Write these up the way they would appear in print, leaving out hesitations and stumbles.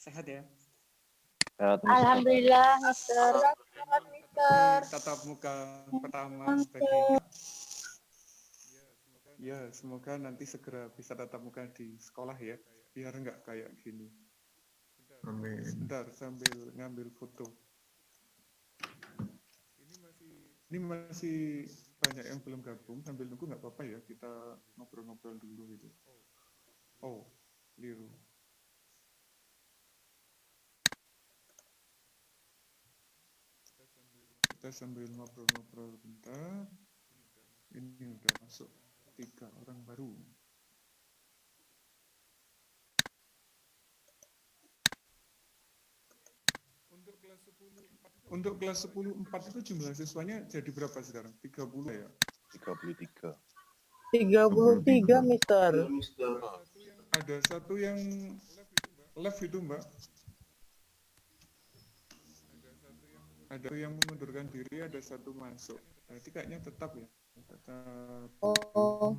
Sehat ya? Sehat, Mister. Alhamdulillah, Mister. Tatap muka pertama bagi ya, semoga nanti segera bisa tatap muka di sekolah ya, biar nggak kayak gini. Amin. Sebentar sambil ngambil foto. Ini masih banyak yang belum gabung, sambil nunggu nggak apa-apa ya, kita ngobrol-ngobrol dulu gitu. Oh, keliru. Kita sambil ngobrol-ngobrol bentar. Ini udah masuk 3 orang baru. Untuk kelas 10 4 itu jumlah siswanya jadi berapa sekarang? 30 ya? 33. 33, Mister. Ada satu yang left itu, Mbak. Ada yang mengundurkan diri, ada satu masuk. Berarti kayaknya tetap ya. Tetap. Oh,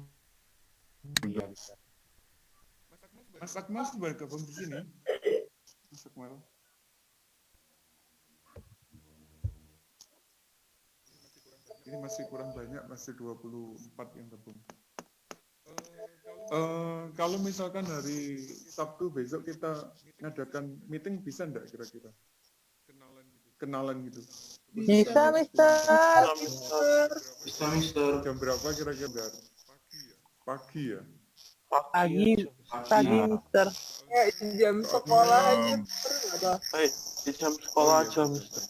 Mas Akmal sudah gabung di sini. Mas Akmal. Ini masih kurang banyak, masih 24 yang gabung. Kalau misalkan hari Sabtu besok kita ngadakan meeting, bisa enggak kira-kira? Kenalan gitu. bisa, Mister. Bisa, Mister. Jam berapa kira-kira? Pagi ya? Pagi, Mister. Jam sekolah aja. Di jam sekolah aja, Mister.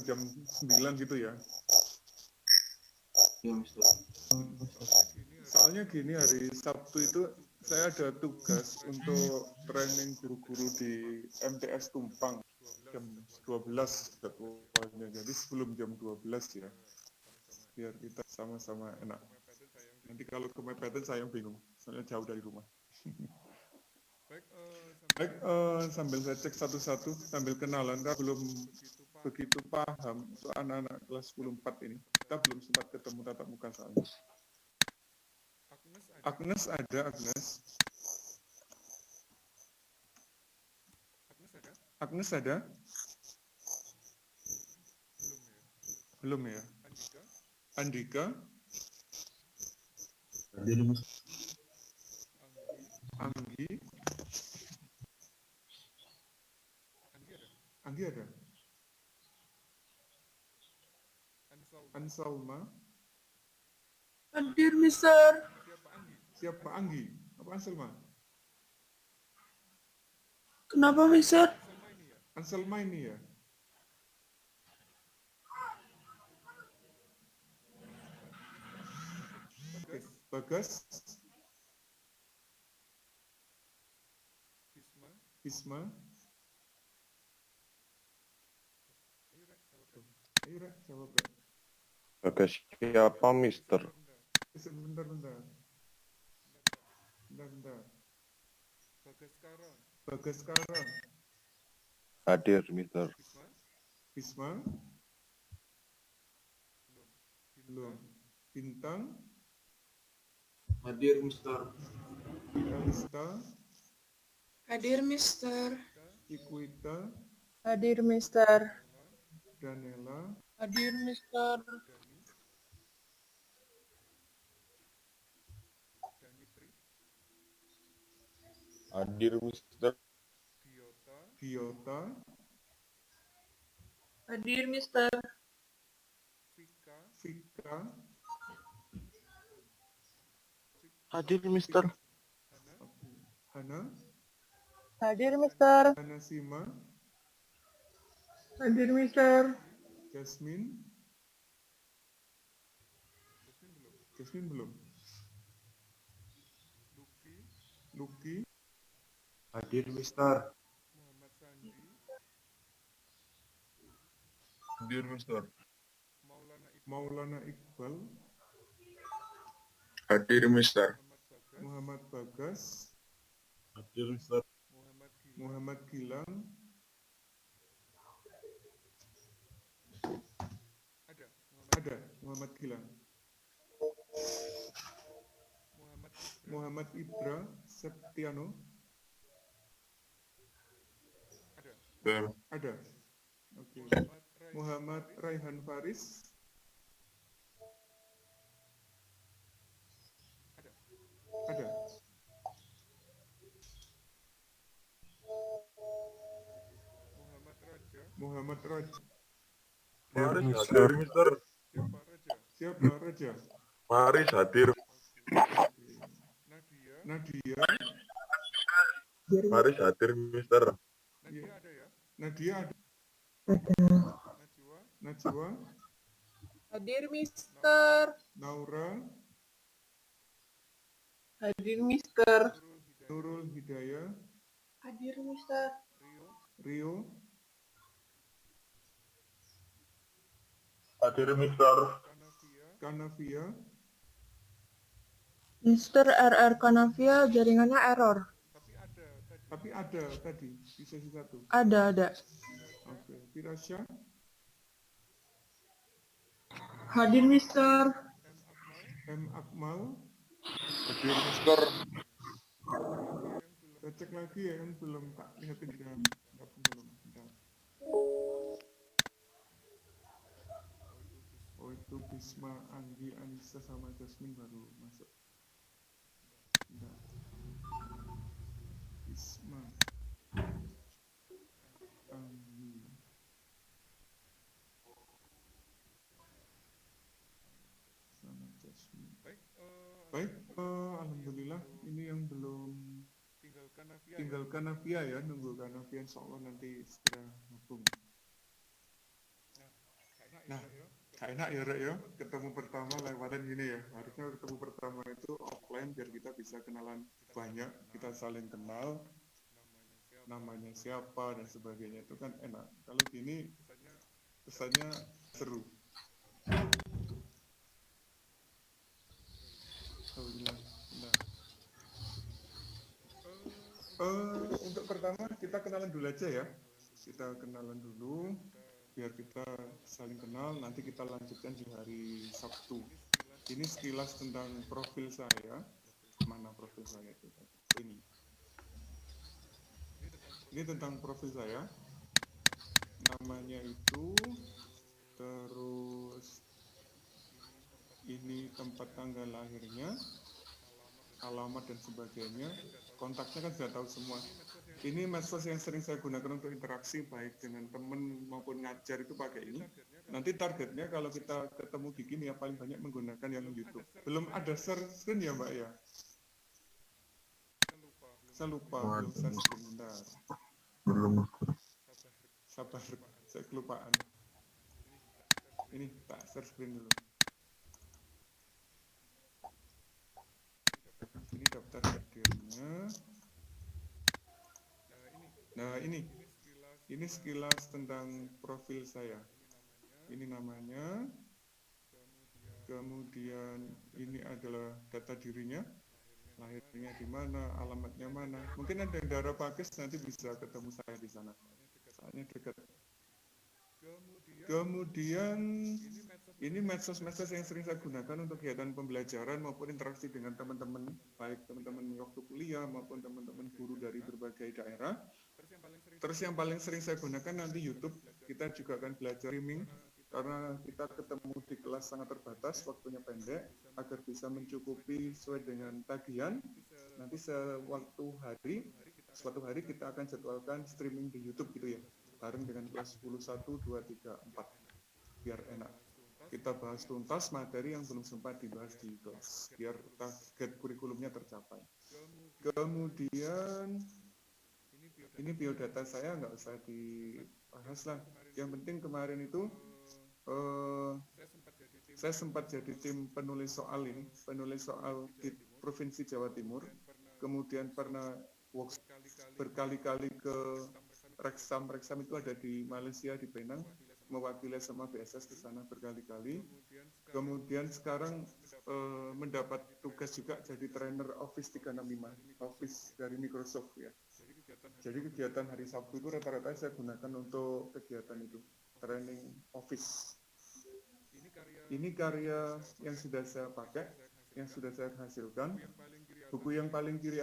Jam 9 gitu ya? Iya, Mister. Soalnya gini, hari Sabtu itu saya ada tugas untuk training guru-guru di MTS Tumpang jam 12 jadwalnya. Jadi sebelum jam 12 ya, biar kita sama-sama enak. Nanti kalau kemepetan saya bingung, soalnya jauh dari rumah. Baik, sambil saya cek satu-satu, sambil kenalan, kan belum begitu paham untuk anak-anak kelas 10-4 ini. Kita belum sempat ketemu tatap muka soalnya. Agnes ada, Agnes. Agnes ada? Belum ya? Andika? Hadir, Mister. Anggi? Anggi ada? Ansalma? Hadir, Mister. Siapa Anggi? Apa Anselma? Kenapa, Mister? Anselma ini ya? Oke, Bagas? Bisma? Ayo, Rek, jawab, Rek. Bagas siapa, Mister? Bentar. Bagas sekarang. Hadir, Mister. Bisma? Belum. Bintang? Hadir, Mister. Kalista? Hadir, Mister. Ikuita? Hadir, Mister. Danela? Hadir, Mister. Hadir, Mister. Giota? Hadir, Mister. Vika? Hadir, Mister. Hana? Hadir, Mister. Hana Sima? Hadir, Mister. Jasmine? Jasmine belum? Lucky? Hadir, Mister. Hadir, Mister. Maulana Iqbal? Hadir, Mister. Muhammad Bagas? Hadir, Mister. Muhammad Gilang? Ada Muhammad Gilang. Muhammad Ibra Septiano? Mister. Ada. Oke. Muhammad Raihan Faris. Ada. Muhammad Raja. Maris hadir, Mister. Siapa Raja? Maris hadir. Nadia. Maris hadir, Mister. Iya. Nadia ada. Najwa. Hadir, Mister. Naura. Hadir, Mister. Nurul Hidayah. Hadir, Mister. Rio. Hadir, Mister. Kanavia. Mister RR Kanavia jaringannya error. Tapi ada tadi di sesi 1. Ada. Oke. Firasya. Hadir, Mister. M. Akmal. Hadir, Mister. Saya cek lagi ya yang belum tak lihatin di dalam. Belum. Bentar. Oh itu Bisma, Anggi, Anissa sama Jasmine baru masuk. Bentar. Bisma, Anggi. Sama Jasmine. Baik, alhamdulillah ini yang belum tinggalkan Navia ya, nunggu Navia insya Allah nanti segera gabung. Nah, gak enak ya Rek ya, ketemu pertama lewatan gini ya. Harusnya ketemu pertama itu offline biar kita bisa kenalan banyak, kita saling kenal, namanya siapa dan sebagainya itu kan enak. Kalau gini kesannya seru. Alhamdulillah. Nah. Untuk pertama kita kenalan dulu aja ya. Kita kenalan dulu biar kita saling kenal. Nanti kita lanjutkan di hari Sabtu. Ini sekilas tentang profil saya. Mana profil saya itu? Ini. Ini tentang profil saya. Namanya itu, terus ini tempat tanggal lahirnya, alamat dan sebagainya. Kontaknya kan sudah tahu semua. Ini medsos yang sering saya gunakan untuk interaksi baik dengan teman maupun ngajar itu pakai ini. Nanti targetnya kalau kita ketemu di gini ya paling banyak menggunakan yang YouTube. Belum ada share screen ya Mbak ya? Saya lupa belum share screen, bentar. Belum. Sabar, saya kelupaan. Ini tak share screen dulu. Ini daftar hadirnya. Nah ini sekilas tentang profil saya. Ini namanya, kemudian ini adalah data dirinya, lahirnya di mana, alamatnya mana. Mungkin ada yang daerah Pakis nanti bisa ketemu saya di sana. Soalnya dekat. Kemudian ini medsos-medsos yang sering saya gunakan untuk kegiatan pembelajaran maupun interaksi dengan teman-teman, baik teman-teman waktu kuliah maupun teman-teman guru dari berbagai daerah. Terus yang paling sering saya gunakan nanti YouTube. Kita juga akan belajar streaming karena kita ketemu di kelas sangat terbatas, waktunya pendek, agar bisa mencukupi sesuai dengan tagihan. Nanti suatu hari kita akan jadwalkan streaming di YouTube gitu ya, bareng dengan kelas 10, 1, 2, 3, 4, biar enak. Kita bahas tuntas materi yang belum sempat dibahas di kelas, biar target kurikulumnya tercapai. Kemudian, ini biodata saya nggak usah dibahas lah. Yang penting kemarin itu, saya sempat jadi tim penulis soal di Provinsi Jawa Timur, kemudian pernah workshop berkali-kali ke Reksam itu ada di Malaysia, di Penang, mewakili sama BSS ke sana berkali-kali. Kemudian sekarang mendapat tugas juga jadi trainer Office 365, Office dari Microsoft ya. Jadi kegiatan hari Sabtu itu rata-rata saya gunakan untuk kegiatan itu, training Office. Ini karya yang sudah saya pakai, yang sudah saya hasilkan. Buku yang paling kiri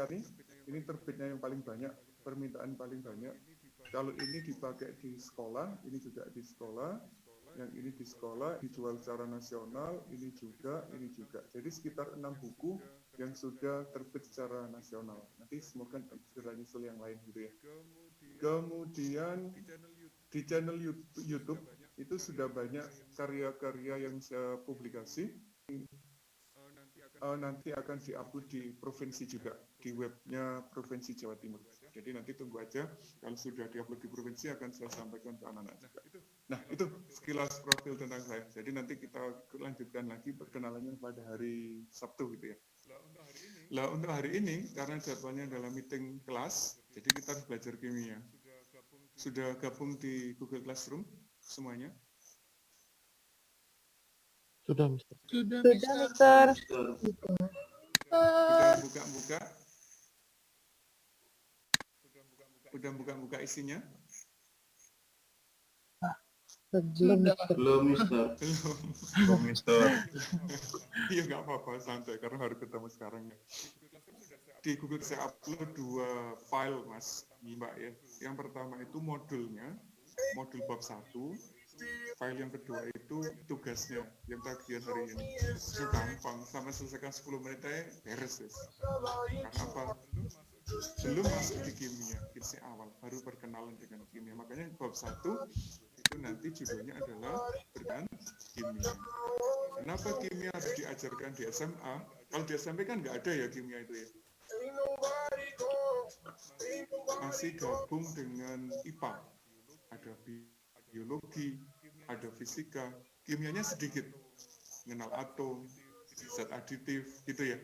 ini terbitnya yang paling banyak, permintaan paling banyak. Kalau ini dipakai di sekolah, ini juga di sekolah, yang ini di sekolah, dijual secara nasional, ini juga, ini juga. Jadi sekitar 6 buku yang sudah terbit secara nasional. Nanti semoga segera nyusul yang lain gitu ya. Kemudian di channel YouTube itu sudah banyak karya-karya yang saya publikasi. Nanti akan diupload di provinsi juga, di webnya Provinsi Jawa Timur. Jadi nanti tunggu aja, kalau sudah diupload di provinsi akan saya sampaikan ke anak-anak juga. Nah itu sekilas profil tentang saya. Jadi nanti kita lanjutkan lagi perkenalannya pada hari Sabtu gitu ya. Lah untuk hari ini, karena jadwalnya adalah meeting kelas, jadi kita harus belajar kimia. Sudah gabung di Google Classroom semuanya? Sudah, Mister. Sudah, Mister. Udah buka-buka? Udah buka-buka isinya? Belum, Mister. Belum, Mister. Belum. Mister. Iya nggak apa-apa, santai karena harus ketemu sekarang ya. Di Google saya upload 2 file Mas, Mbak ya. Yang pertama itu modulnya, modul bab 1. File yang kedua itu tugasnya, yang tagihan hari ini. Itu gampang, sama selesaikan 10 menit aja beres ya. Karena apa? Belum masuk di kimia, kita awal, baru perkenalan dengan kimia. Makanya bab 1 itu nanti judulnya adalah berkenaan kimia. Kenapa kimia harus diajarkan di SMA? Kalau di SMP kan nggak ada ya kimia itu ya. Masih gabung dengan IPA. Ada biologi, ada fisika, kimianya sedikit. Mengenal atom, zat aditif, gitu ya.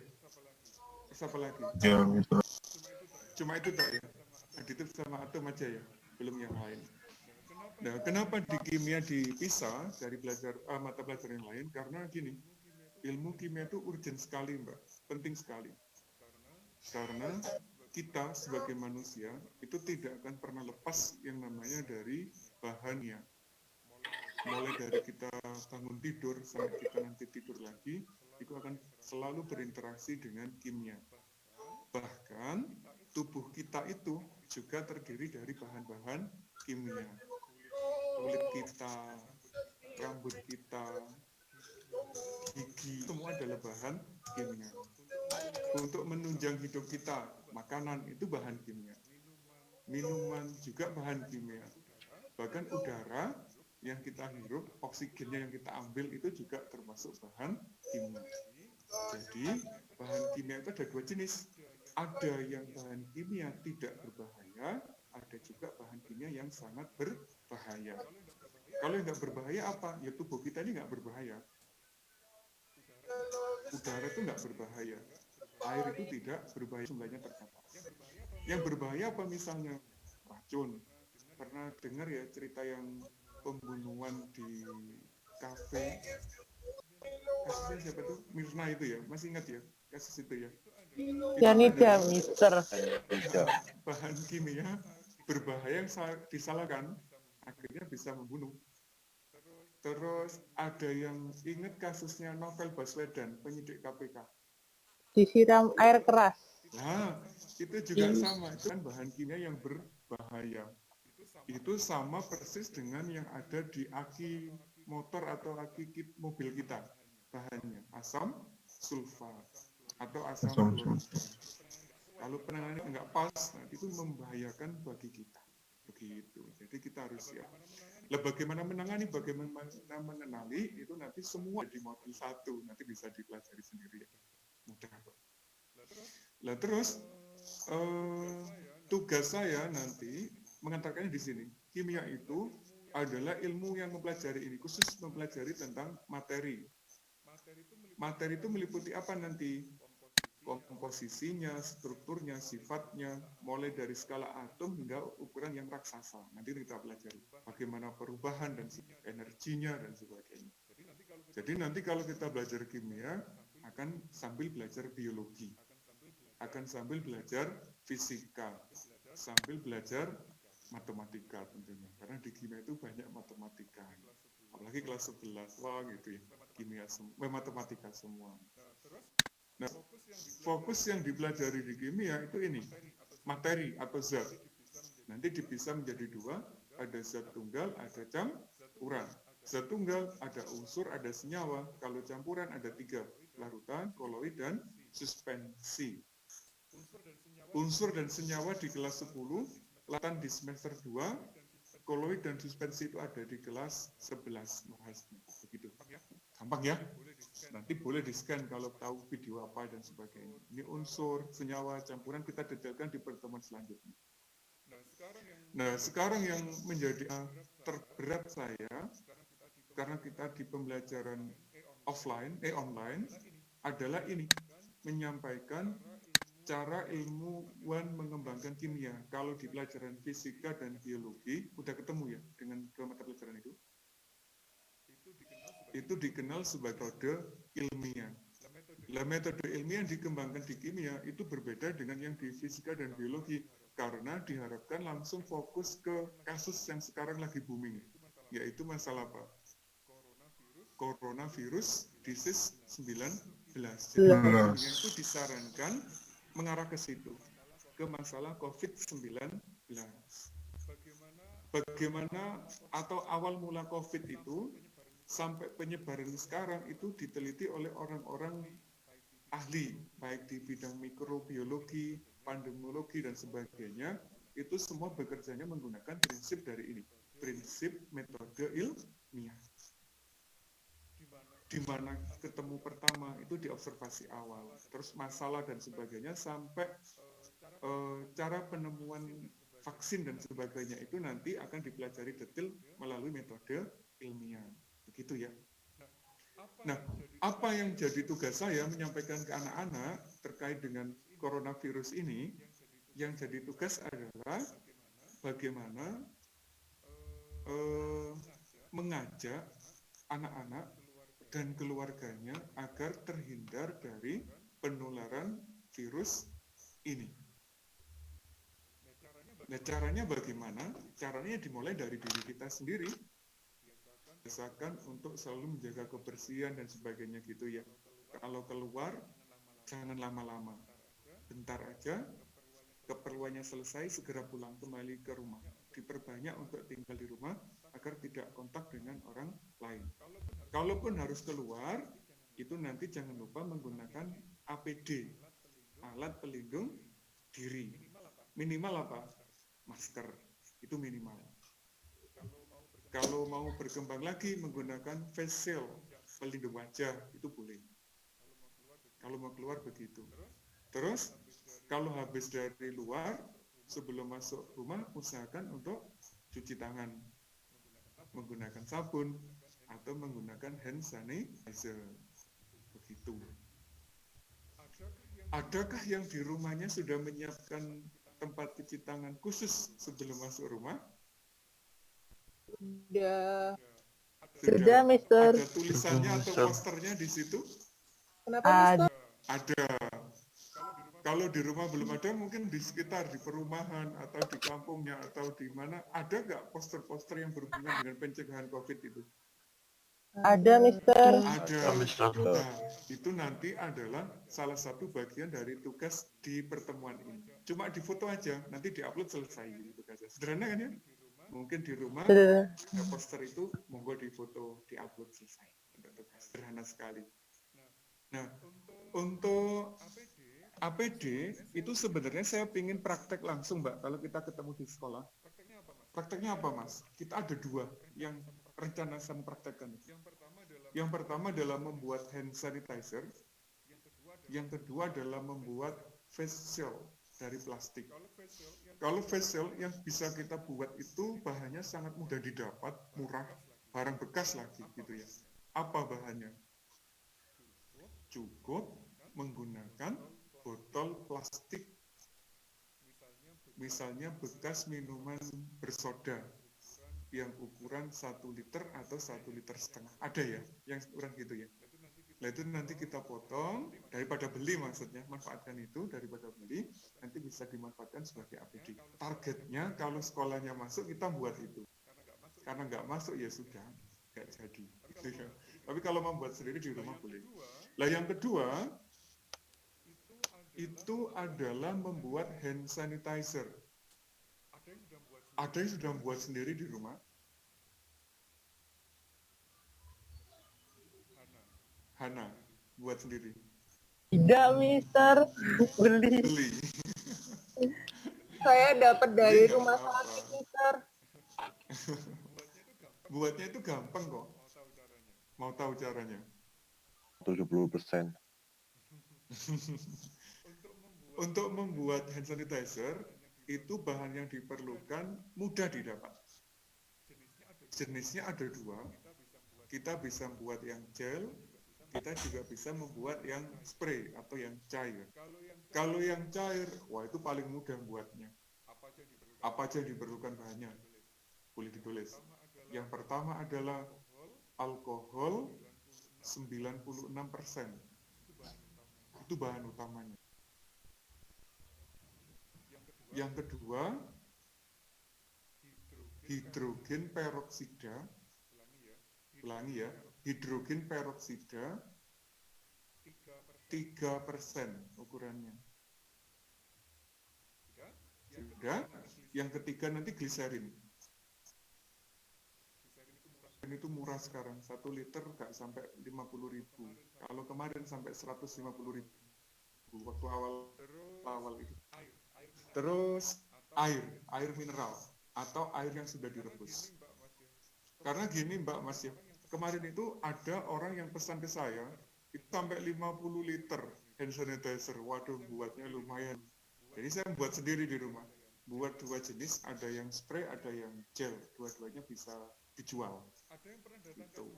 Terus apa lagi? Ya, Mister. Cuma itu tak ya? Aditif sama atom aja ya? Belum yang lain. Nah, kenapa di kimia dipisah dari belajar mata pelajaran yang lain? Karena gini, ilmu kimia itu urgent sekali, Mbak. Penting sekali. Karena kita sebagai manusia itu tidak akan pernah lepas yang namanya dari bahannya. Mulai dari kita bangun tidur sampai kita nanti tidur lagi, itu akan selalu berinteraksi dengan kimia. Bahkan tubuh kita itu juga terdiri dari bahan-bahan kimia. Kulit kita, rambut kita, gigi, semua adalah bahan kimia. Untuk menunjang hidup kita, makanan itu bahan kimia. Minuman juga bahan kimia. Bahkan udara yang kita hirup, oksigennya yang kita ambil itu juga termasuk bahan kimia. Jadi, bahan kimia itu ada 2 jenis. Ada yang bahan kimia tidak berbahaya, ada juga bahan kimia yang sangat berbahaya. Kalau yang nggak berbahaya apa? Ya tubuh kita ini nggak berbahaya. Udara itu nggak berbahaya. Air itu tidak berbahaya, jumlahnya terbatas. Yang berbahaya apa misalnya? Racun. Pernah dengar ya cerita yang pembunuhan di kafe? Kasusnya siapa tuh? Mirna itu ya? Masih ingat ya? Kasus itu ya? Cyanida, Mister. Bahan kimia berbahaya yang disalahkan, akhirnya bisa membunuh. Terus ada yang ingat kasusnya Novel Baswedan, penyidik KPK. Disiram air keras. Nah, itu juga sama, itu kan bahan kimia yang berbahaya. Itu sama persis dengan yang ada di aki motor atau aki mobil kita. Bahannya asam sulfat atau asam klorida. Kalau penanganannya nggak pas, nah itu membahayakan bagi kita. Begitu. Jadi kita harus siap. Lah bagaimana menangani, bagaimana mengenali, itu nanti semua di modul 1. Nanti bisa dipelajari sendiri ya. Mudah kok. Lah terus tugas saya nanti mengatakannya di sini. Kimia itu adalah ilmu yang mempelajari ini, khusus mempelajari tentang materi. Materi itu meliputi apa nanti? Komposisinya, strukturnya, sifatnya, mulai dari skala atom hingga ukuran yang raksasa. Nanti kita pelajari bagaimana perubahan dan energinya dan sebagainya. Jadi nanti kalau kita belajar kimia, akan sambil belajar biologi, akan sambil belajar fisika, sambil belajar matematika tentunya. Karena di kimia itu banyak matematika. Apalagi kelas 11, wah gitu ya, kimia matematika semua. Nah, fokus yang dipelajari di kimia itu ini, materi atau zat. Nanti dipisah menjadi dua, ada zat tunggal, ada campuran. Zat tunggal ada unsur, ada senyawa. Kalau campuran ada tiga, larutan, koloid, dan suspensi. Unsur dan senyawa di kelas 10, larutan di semester 2, koloid dan suspensi itu ada di kelas 11 bahasnya. Begitu. Gampang ya? Nanti boleh di-scan kalau tahu video apa dan sebagainya. Ini unsur, senyawa, campuran kita detailkan di pertemuan selanjutnya. Nah, sekarang yang menjadi terberat saya, karena kita di pembelajaran online, adalah ini, menyampaikan cara ilmuwan mengembangkan kimia. Kalau di pelajaran fisika dan biologi, udah ketemu ya dengan dua mata pelajaran itu? Itu dikenal sebagai metode ilmiah. Nah, metode ilmiah yang dikembangkan di kimia itu berbeda dengan yang di fisika dan biologi, karena diharapkan langsung fokus ke kasus yang sekarang lagi booming, yaitu masalah apa? Coronavirus disease 19. Jadi itu disarankan mengarah ke situ, ke masalah COVID-19. Bagaimana atau awal mula COVID itu sampai penyebaran sekarang itu diteliti oleh orang-orang ahli, baik di bidang mikrobiologi, pandemiologi, dan sebagainya. Itu semua bekerjanya menggunakan prinsip dari ini, prinsip metode ilmiah. Di mana ketemu pertama itu di observasi awal, terus masalah dan sebagainya, sampai cara penemuan vaksin dan sebagainya itu nanti akan dipelajari detail melalui metode ilmiah. Begitu ya. Nah, apa yang jadi tugas saya menyampaikan ke anak-anak terkait dengan coronavirus ini, yang jadi tugas adalah bagaimana mengajak anak-anak dan keluarganya agar terhindar dari penularan virus ini. Nah, caranya bagaimana? Caranya dimulai dari diri kita sendiri. Biasakan untuk selalu menjaga kebersihan dan sebagainya gitu ya. Kalau keluar, jangan lama-lama. Bentar aja, keperluannya selesai, segera pulang kembali ke rumah. Diperbanyak untuk tinggal di rumah agar tidak kontak dengan orang lain. Kalaupun harus keluar, itu nanti jangan lupa menggunakan APD, alat pelindung diri. Minimal apa? Masker, itu minimal. Kalau mau berkembang lagi menggunakan face shield, pelindung wajah, itu boleh. Kalau mau keluar begitu. Terus, kalau habis dari luar, sebelum masuk rumah, usahakan untuk cuci tangan. Menggunakan sabun, atau menggunakan hand sanitizer. Begitu. Adakah yang di rumahnya sudah menyiapkan tempat cuci tangan khusus sebelum masuk rumah? Sudah, Mister. Ada tulisannya atau posternya di situ? Kenapa, Mister? Ada. Kalau di rumah belum ada, mungkin di sekitar, di perumahan, atau di kampungnya, atau di mana, ada nggak poster-poster yang berhubungan dengan pencegahan COVID itu? Ada, Mister. Ada. Mister. Nah, itu nanti adalah salah satu bagian dari tugas di pertemuan ini. Cuma di foto aja, nanti diupload selesai gitu tugasnya. Sederhana kan ya? Mungkin di rumah ada poster itu, monggo di foto, diupload selesai. Sederhana sekali. Nah, untuk APD itu sebenarnya saya ingin praktek langsung, Mbak, kalau kita ketemu di sekolah. Prakteknya apa, Mas? Kita ada dua yang rencana saya mempraktekkan. Yang pertama adalah membuat hand sanitizer. Yang kedua adalah membuat face shield dari plastik. Kalau face shield yang bisa kita buat itu bahannya sangat mudah didapat, murah, barang bekas lagi gitu ya. Apa bahannya? Cukup menggunakan botol plastik, misalnya bekas minuman bersoda yang ukuran 1 liter atau 1,5 liter. Ada ya yang ukuran gitu ya. Nah, itu nanti kita potong, daripada beli maksudnya, manfaatkan itu daripada beli, nanti bisa dimanfaatkan sebagai APD. Targetnya kalau sekolahnya masuk, kita buat itu. Karena nggak masuk ya sudah, nggak jadi. Tapi kalau membuat sendiri di rumah boleh. Nah, yang kedua, itu adalah membuat hand sanitizer. Ada yang sudah buat sendiri di rumah? Hana, buat sendiri. Tidak, Mister. Beli. Beli. Saya dapat dari Nggak rumah apa-apa. sakit, Mister. Buatnya itu gampang kok. Mau tahu caranya? 70%. Untuk membuat hand sanitizer, itu bahan yang diperlukan mudah didapat. Jenisnya ada dua. Kita bisa membuat yang gel, kita juga bisa membuat yang spray atau yang cair. Kalau yang cair, wah itu paling mudah buatnya. Apa aja yang diperlukan bahannya? Boleh ditulis. Yang pertama adalah alkohol 96%. Itu bahan utamanya. Yang kedua, hidrogen peroksida. Ulangi ya, hidrogen peroksida 3% ukurannya. Sudah. Yang ketiga nanti gliserin. Ini itu murah sekarang, 1 liter nggak sampai 50.000. Kalau kemarin sampai 150.000 waktu awal itu. Terus air mineral atau air yang sudah direbus. Karena gini Mbak Mas ya, kemarin itu ada orang yang pesan ke saya itu sampai 50 liter hand sanitizer. Waduh, buatnya lumayan. Jadi saya buat sendiri di rumah. Buat dua jenis, ada yang spray, ada yang gel. Dua-duanya bisa dijual. Gitu.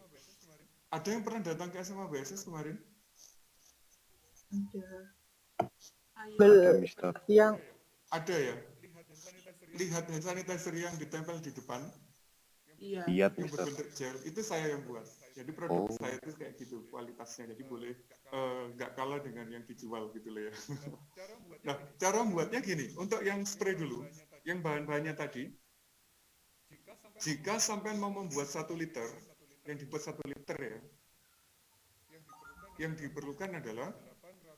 Ada yang pernah datang ke SMA BSS kemarin? Ada, Mister. Yang Ada ya? Lihat hand sanitizer yang ditempel di depan, Iya. Lihat, yang Mister. berbentuk gel, itu saya yang buat. Jadi produk Oh. saya itu kayak gitu kualitasnya. Jadi boleh nggak kalah dengan yang dijual gitu loh ya. Nah, cara membuatnya gini. Untuk yang spray dulu, yang bahan-bahannya tadi, jika sampai mau membuat 1 liter, yang dibuat 1 liter ya, yang diperlukan adalah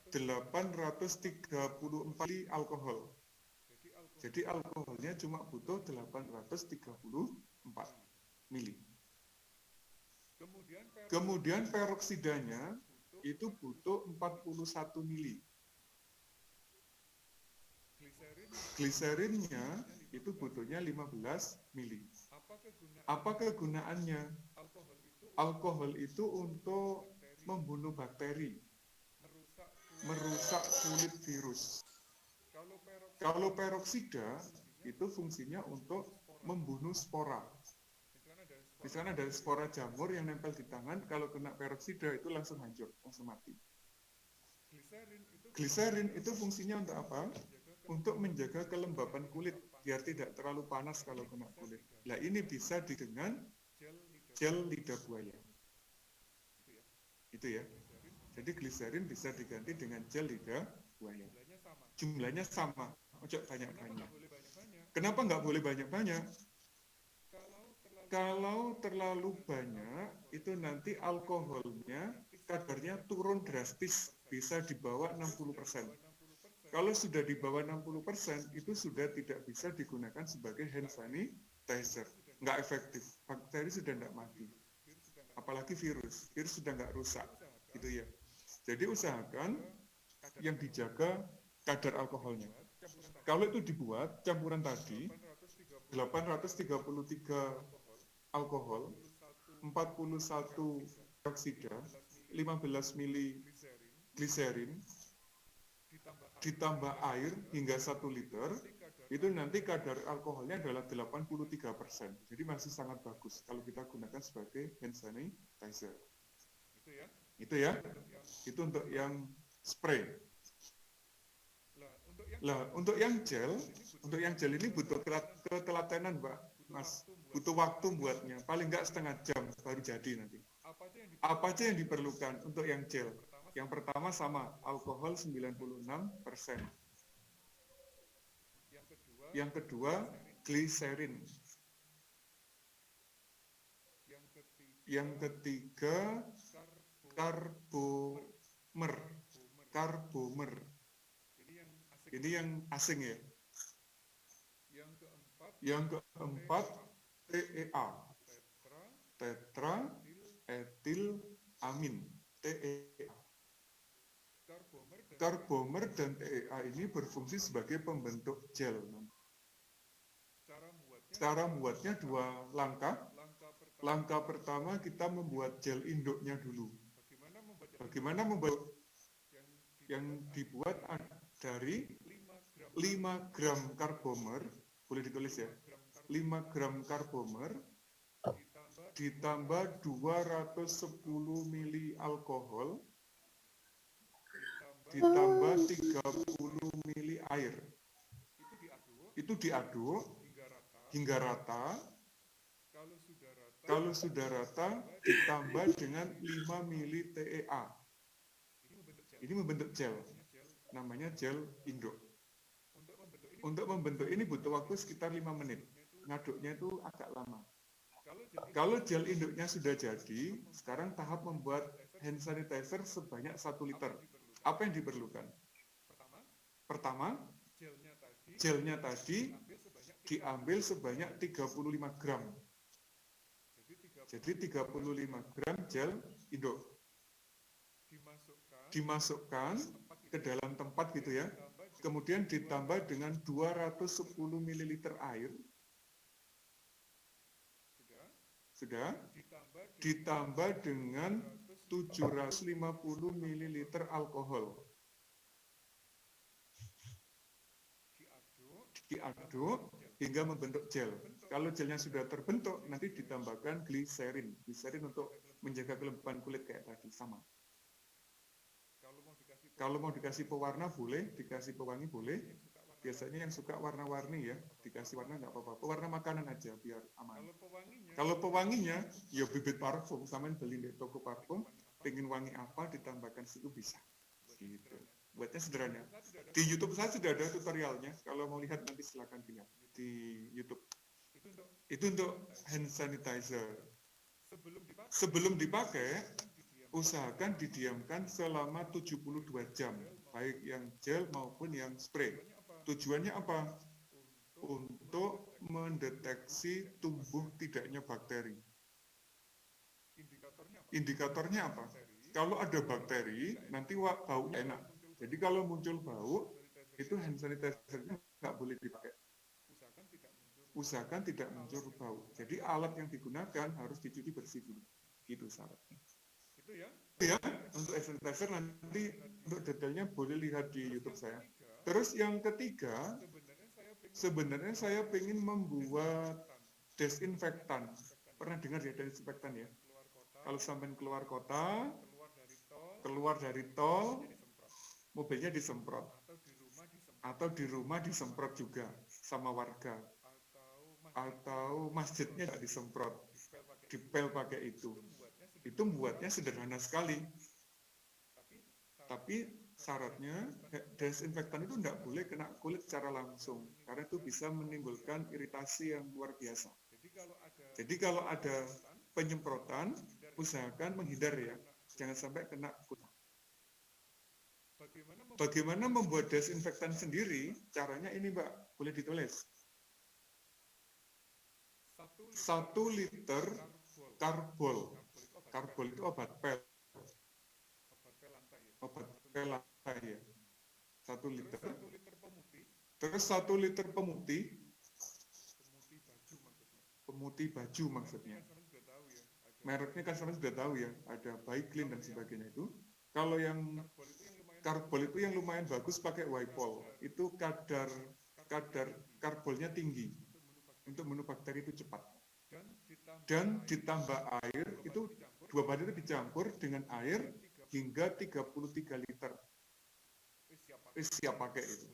834 mili alkohol. Jadi alkoholnya cuma butuh 834 mili. Kemudian peroksidanya itu butuh 41 mili. Gliserinnya itu butuhnya 15 mili. Apa kegunaannya? Alkohol itu untuk membunuh bakteri, merusak kulit virus. Kalau peroksida itu fungsinya untuk membunuh spora. Misalnya ada spora jamur yang nempel di tangan, kalau kena peroksida itu langsung hancur, langsung mati. Gliserin itu fungsinya untuk apa? Untuk menjaga kelembapan kulit, biar tidak terlalu panas kalau kena kulit. Nah ini bisa dengan gel lidah buaya. Itu ya. Jadi gliserin bisa diganti dengan gel lidah buaya. Jumlahnya sama, ojo banyak-banyak. Kenapa nggak boleh banyak-banyak? Kalau terlalu banyak, itu nanti alkoholnya, kadarnya turun drastis, bisa di bawah 60%. Kalau sudah di bawah 60%, itu sudah tidak bisa digunakan sebagai hand sanitizer. Nggak efektif, bakteri sudah nggak mati. Apalagi virus sudah nggak rusak. Gitu ya. Jadi usahakan yang dijaga kadar alkoholnya. Kalau itu dibuat, campuran tadi, 833 alkohol, 41 peroksida, 15 mili gliserin, ditambah air hingga 1 liter, itu nanti kadar alkoholnya adalah 83%. Jadi masih sangat bagus kalau kita gunakan sebagai hand sanitizer. Itu ya. Itu untuk yang spray. Lah, untuk yang gel ini butuh ketelatenan, Mbak, Mas. Butuh waktu buatnya, paling nggak setengah jam baru jadi nanti. Apa aja yang diperlukan untuk yang gel? Yang pertama sama, alkohol 96%. Yang kedua, gliserin. Yang ketiga, karbomer. Ini yang asing ya. Yang keempat, TEA, tetra etil amin, TEA. Karbomer dan TEA ini berfungsi sebagai pembentuk gel. Cara membuatnya dua langkah. Langkah pertama kita membuat gel induknya dulu. Bagaimana membuat? Yang dibuat dari 5 gram karbomer, boleh ditulis ya, 5 gram karbomer ditambah 210 mili alkohol ditambah 30 mili air. Itu diaduk hingga rata. Kalau sudah rata, ditambah dengan 5 mili TEA. Ini membentuk gel. Namanya gel induk. Untuk membentuk ini butuh waktu sekitar 5 menit. Ngaduknya itu agak lama. Kalau gel induknya sudah jadi, sekarang tahap membuat hand sanitizer sebanyak 1 liter. Apa yang diperlukan? Pertama, gelnya tadi diambil sebanyak 35 gram. Jadi 35 gram gel induk. Dimasukkan ke dalam tempat gitu ya. Kemudian ditambah dengan 210 ml air. Sudah? Ditambah dengan 750 ml alkohol. Diaduk hingga membentuk gel. Kalau gelnya sudah terbentuk, nanti ditambahkan gliserin. Gliserin untuk menjaga kelembapan kulit kayak tadi, sama. Kalau mau dikasih pewarna boleh, dikasih pewangi boleh. Biasanya yang suka warna-warni ya, dikasih warna nggak apa-apa. Pewarna makanan aja biar aman. Kalau pewanginya, ya bibit parfum, samain beli di toko parfum, pengen wangi apa ditambahkan situ bisa. Gitu. Buatnya sederhana. Di YouTube saya sudah ada tutorialnya. Kalau mau lihat nanti silakan lihat di YouTube. Itu untuk hand sanitizer. Sebelum dipakai, usahakan didiamkan selama 72 jam, baik yang gel maupun yang spray. Tujuannya apa? Untuk mendeteksi tumbuh tidaknya bakteri. Indikatornya apa? Kalau ada bakteri, nanti baunya enak. Jadi kalau muncul bau, itu hand sanitizer-nya nggak boleh dipakai. Usahakan tidak muncul bau. Jadi alat yang digunakan harus dicuci bersih dulu. Gitu syaratnya. Itu ya, untuk hand sanitizer nanti untuk detailnya boleh lihat di YouTube saya. Terus yang ketiga, sebenarnya saya ingin membuat desinfektan. Pernah dengar ya desinfektan ya? Kalau sampai keluar kota, keluar dari tol, mobilnya disemprot. Atau di rumah disemprot juga sama warga. Atau masjidnya tidak disemprot. Dipel pakai itu. Itu membuatnya sederhana sekali. Tapi syaratnya desinfektan itu tidak boleh kena kulit secara langsung. Karena itu bisa menimbulkan iritasi yang luar biasa. Jadi kalau ada penyemprotan, usahakan menghindar ya. Jangan sampai kena kulit. Bagaimana membuat desinfektan sendiri? Caranya ini Mbak, boleh ditulis. 1 liter karbol. Karbol itu obat pel. Obat pel lantai ya. 1 liter. Terus 1 liter pemutih. Pemutih baju maksudnya. Mereknya kan sama sudah tahu ya. Ada Baiklin dan sebagainya itu. Kalau yang karbol itu yang lumayan bagus pakai Wipol. Itu kadar karbolnya tinggi. Untuk membunuh bakteri itu cepat. Dan ditambah air, itu 2 bahan itu dicampur dengan air hingga 33 liter. Siap pakai itu.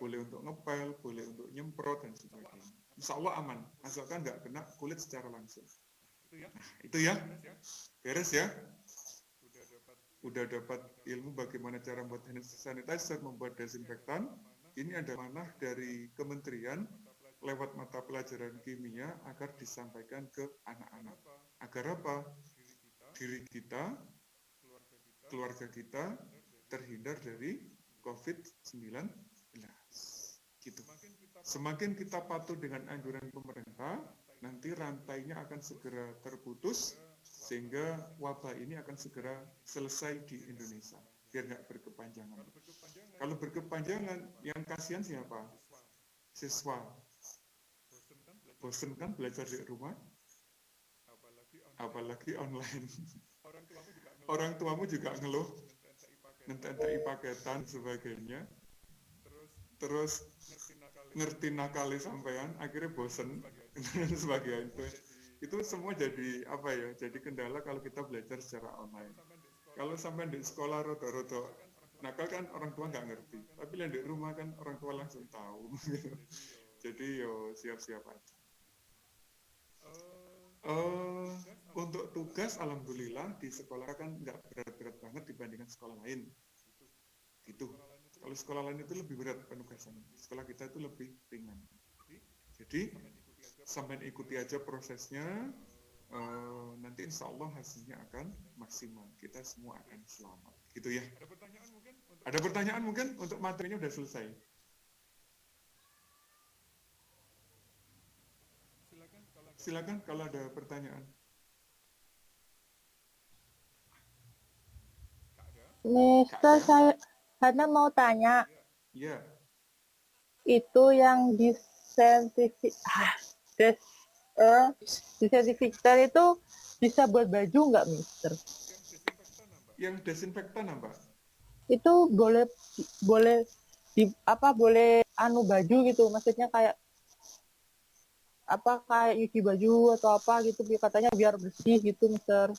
Boleh untuk ngepel, boleh untuk nyemprot dan sebagainya. Insya Allah aman, asalkan nggak kena kulit secara langsung. Nah, itu ya, beres ya. Udah dapat ilmu bagaimana cara membuat hand sanitizer, membuat desinfektan. Ini ada manah dari kementerian lewat mata pelajaran kimia agar disampaikan ke anak-anak. Agar apa? Diri kita, keluarga kita terhindar dari COVID-19. Gitu. Semakin kita patuh dengan anjuran pemerintah, nanti rantainya akan segera terputus, sehingga wabah ini akan segera selesai di Indonesia, biar nggak berkepanjangan. Kalau berkepanjangan, yang kasihan siapa? Siswa. Bosen kan belajar di rumah? Apalagi online. Orang tuamu juga ngeluh, ngentek-ngentek paketan sebagainya. Terus ngerti nakali sampean, akhirnya bosen dan sebagainya. Itu semua jadi apa ya? Jadi kendala kalau kita belajar secara online. Kalau sampai di sekolah rodo-rodo nakal kan orang tua nggak ngerti, tapi yang di rumah kan orang tua langsung tahu. Jadi yo siap-siap aja. Untuk tugas alhamdulillah di sekolah kan nggak berat-berat banget dibandingkan sekolah lain. Gitu. Kalau sekolah lain itu lebih berat penugasannya. Sekolah kita itu lebih ringan. Jadi sampai ikuti aja prosesnya. Nanti insya Allah hasilnya akan maksimal. Kita semua akan selamat. Gitu ya. Ada pertanyaan mungkin untuk materinya udah selesai. Silakan kalau ada pertanyaan. Mister, saya Hana mau tanya, Iya. itu yang disinfektan itu bisa buat baju nggak, Mister? Yang desinfektan apa? Itu boleh boleh baju gitu, maksudnya kayak nyuci baju atau apa gitu, katanya biar bersih gitu, Mister.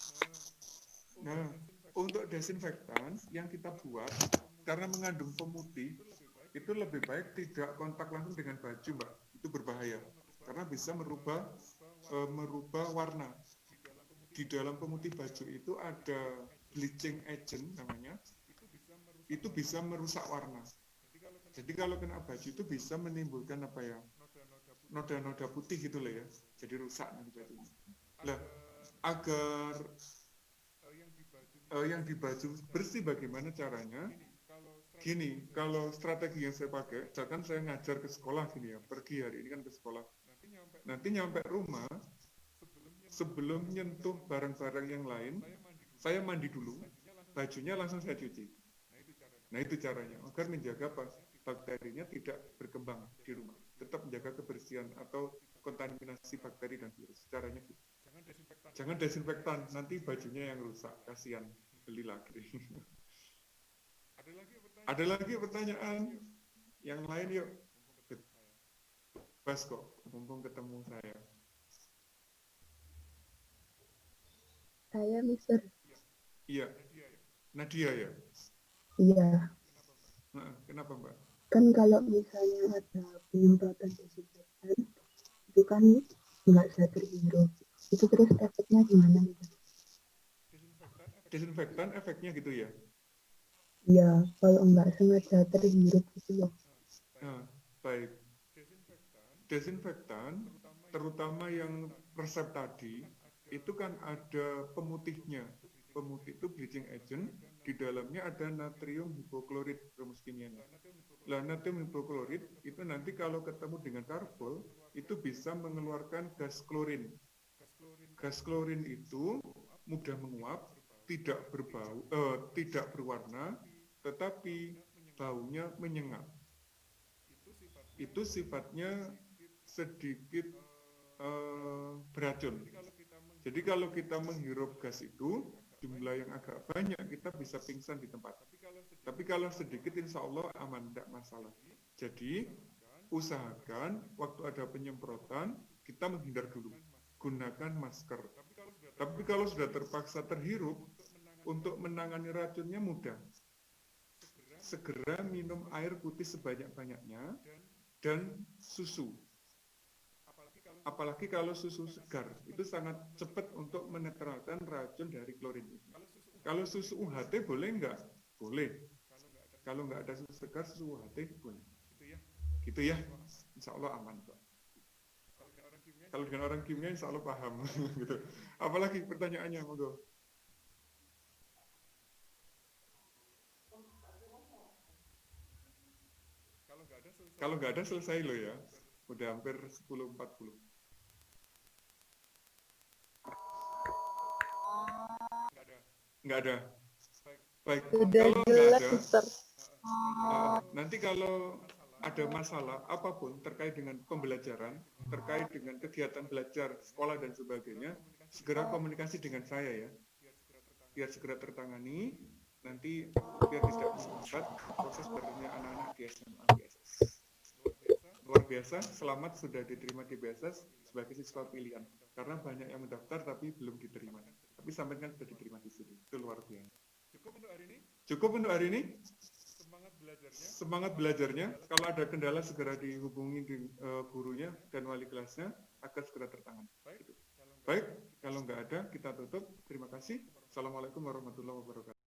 Nah, untuk desinfektan yang kita buat karena mengandung pemutih, itu lebih baik tidak kontak langsung dengan baju, Mbak. Itu berbahaya karena bisa merubah warna. Di dalam pemutih baju itu ada bleaching agent namanya. Itu bisa merusak warna. Jadi kalau kena baju itu bisa menimbulkan apa ya? Noda-noda putih gitu lah ya. Jadi rusak nanti bajunya. Lah, agar yang di baju bersih bagaimana caranya? Gini, kalau strategi yang saya pakai, misalkan saya ngajar ke sekolah gini ya, pergi hari ini kan ke sekolah. Nanti nyampe rumah, sebelum nyentuh barang-barang yang lain, saya mandi dulu, bajunya langsung saya cuci. Nah itu caranya, agar menjaga bakterinya tidak berkembang di rumah. Tetap menjaga kebersihan atau kontaminasi bakteri dan virus. Caranya gitu. Jangan desinfektan, nanti bajunya yang rusak. Kasihan, beli lagi. Ada lagi pertanyaan? Yang lain yuk. Bebas kok, mumpung ketemu saya. Saya, Mister. Iya. Nadia ya? Iya. Nah, kenapa Mbak? Kan kalau misalnya ada penyemprotan desinfektan, itu kan nggak bisa terhirup. Itu terus efeknya gimana, Mister? Desinfektan efeknya gitu ya? Iya, kalau nggak sengaja terhirup gitu loh. Nah, baik. Desinfektan, terutama yang resep tadi, itu kan ada pemutihnya. Pemutih itu bleaching agent, di dalamnya ada natrium hipoklorit rumus kimianya. Nah, natrium hipoklorit itu nanti kalau ketemu dengan karbol, itu bisa mengeluarkan gas klorin. Gas klorin itu mudah menguap, tidak berbau, tidak berwarna, tetapi baunya menyengat. Itu sifatnya sedikit beracun. Jadi kalau kita menghirup gas itu, jumlah yang agak banyak, kita bisa pingsan di tempat. Tapi kalau sedikit, insya Allah aman, tidak masalah. Jadi, usahakan waktu ada penyemprotan, kita menghindar dulu. Gunakan masker. Tapi kalau sudah terpaksa terhirup, untuk menangani racunnya mudah. Segera minum air putih sebanyak-banyaknya dan susu. Apalagi kalau susu segar, itu sangat cepat untuk menetralkan racun dari klorin. Kalau susu UHT boleh nggak? Boleh. Kalau nggak ada susu segar, susu UHT boleh. Gitu ya, insya Allah aman kok. Kalau dengan orang kimia, insya Allah paham. Gitu. Apalagi pertanyaannya, monggo. Kalau nggak ada selesai loh ya. Udah hampir 10.40. Nggak ada. Baik. Udah Kalau nggak jelas, ada, Mister. nanti kalau ada masalah apapun terkait dengan pembelajaran, terkait dengan kegiatan belajar, sekolah dan sebagainya, segera komunikasi dengan saya ya. Biar segera tertangani, nanti biar tidak menghambat proses belajarnya anak-anak di SMA BSS. Luar biasa, selamat sudah diterima di BSS sebagai siswa pilihan. Karena banyak yang mendaftar tapi belum diterima. Tapi sampai kan sudah diterima di sini. Itu luar biasa. Cukup untuk hari ini? Cukup untuk hari ini? Semangat belajarnya. Kalau ada kendala segera dihubungi di gurunya dan wali kelasnya agar segera tertangani. Baik, kalau nggak ada kita tutup. Terima kasih. Assalamualaikum warahmatullahi wabarakatuh.